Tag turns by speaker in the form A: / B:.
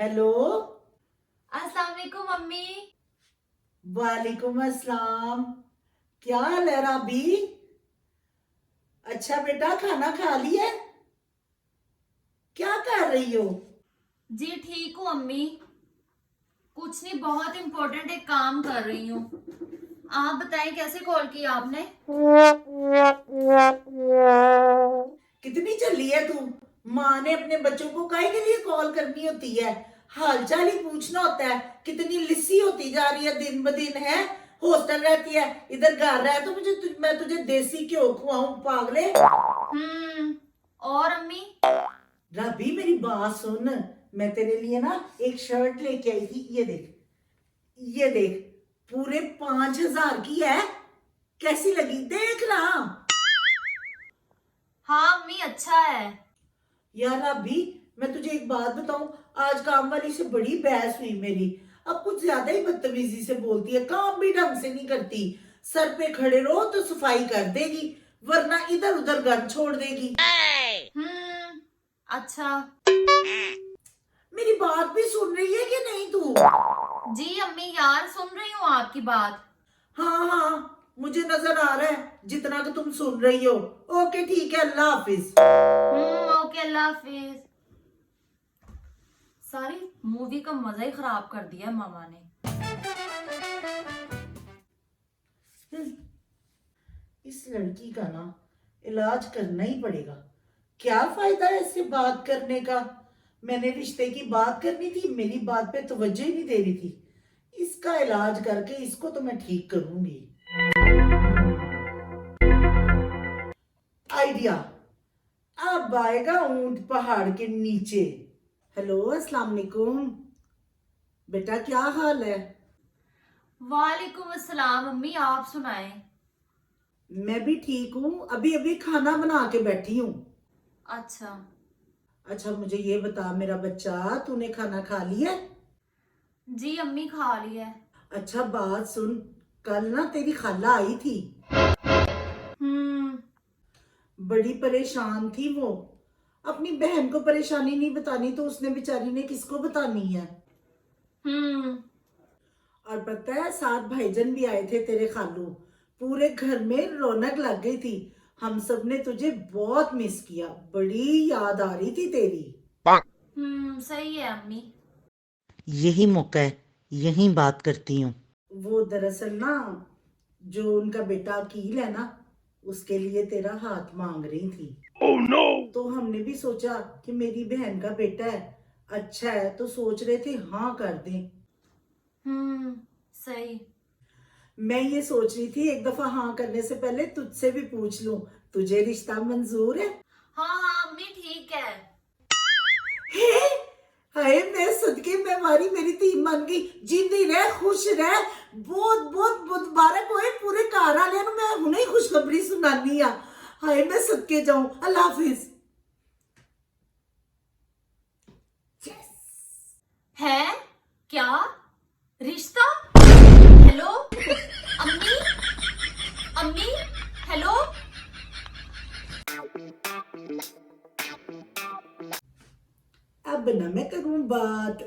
A: Hello.
B: अस्सलाम वालेकुम mummy.
A: वालेकुम अस्सलाम। क्या हाल है राबी? अच्छा बेटा, खाना खा लिया? क्या कर रही हो?
B: जी ठीक हूँ अम्मी। कुछ नहीं, बहुत इम्पोर्टेंट एक काम कर रही हूँ। आप बताएं कैसे कॉल किया आपने?
A: कितनी चली है तू? माँ ने अपने बच्चों को काहे के लिए कॉल करनी होती है? हालचाल ही पूछना होता है। कितनी लिस्सी होती जा रही है दिन ब दिन है। हॉस्टल रहती है, इधर घर रहा है तो मैं तुझे देसी घ्यो खुआऊं पागले?
B: और अम्मी?
A: रबी मेरी बात सुन। मैं तेरे लिए ना एक शर्ट लेके आई थी, ये देख। ये देख, पूरे 5,000 की है। कैसी लगी देख ना।
B: हाँ अम्मी, अच्छा है।
A: यार अभी मैं तुझे एक बात बताऊं, आज काम वाली से बड़ी बहस हुई मेरी। अब कुछ ज्यादा ही बदतमीजी से बोलती है, काम भी ढंग से नहीं करती। सर पे खड़े रहो तो सफाई कर देगी, वरना इधर उधर गंद छोड़ देगी।
B: अच्छा।
A: मेरी बात भी सुन रही है कि नहीं तू?
B: जी अम्मी यार, सुन रही हूँ आपकी बात।
A: हाँ हाँ, मुझे नजर आ रहा है जितना कि तुम सुन रही हो। ओके ठीक है, अल्लाह हाफिज।
B: ओके, अल्लाह हाफिज। सारी मूवी का मजा ही खराब कर दिया मामा ने।
A: इस लड़की का ना इलाज करना ही पड़ेगा। क्या फायदा है इससे बात करने का? मैंने रिश्ते की बात करनी थी, मेरी बात पे तवज्जो ही नहीं दे रही थी। इसका इलाज करके इसको तो मैं ठीक करूंगी। आइडिया। अब आएगा ऊंट पहाड़ के नीचे। हेलो, अस्सलाम वालेकुम। बेटा क्या हाल है?
B: वालेकुम अस्सलाम अम्मी, आप सुनाएं।
A: मैं भी ठीक हूँ, अभी अभी खाना बना के बैठी हूँ।
B: अच्छा।
A: अच्छा मुझे ये बता मेरा बच्चा, तूने खाना खा लिया?
B: जी अम्मी, खा लिया है।
A: अच्छा बात सुन, कल ना तेरी खाला आई थी।
B: हम्म।
A: बड़ी परेशान थी वो। अपनी बहन को परेशानी नहीं बतानी तो उसने बेचारी ने किसको बतानी है?
B: हम्म।
A: और पता है साथ भाईजन भी आए थे तेरे खालू। पूरे घर में रौनक लग गई थी। हम सब ने तुझे बहुत मिस किया, बड़ी याद आ रही थी तेरी।
B: सही है अम्मी।
A: यही मौका है, यही बात करती हूँ। वो दरअसल ना, जो उनका बेटा अकील है ना, उसके लिए तेरा हाथ मांग रही थी। oh, no! तो हमने भी सोचा कि मेरी बहन का बेटा है, अच्छा है, तो सोच रहे थे हाँ कर दें।
B: सही।
A: मैं ये सोच रही थी एक दफा हाँ करने से पहले तुझसे भी पूछ लूं, तुझे रिश्ता मंजूर है?
B: हाँ हाँ अम्मी, ठीक है।
A: हे हाय, मैं सदके में मारी, मेरी धी मन गई। जिंदी रह, खुश रह, बहुत बहुत मुबारक होए पूरे घर वाले। मैं हुने ही खुशखबरी सुनानी आ। हाय मैं सदके जाऊं, अल्लाह हाफिज।
B: है क्या रिश्ता? हेलो अम्मी, अम्मी, हेलो।
A: अब ना मैं करूं बात।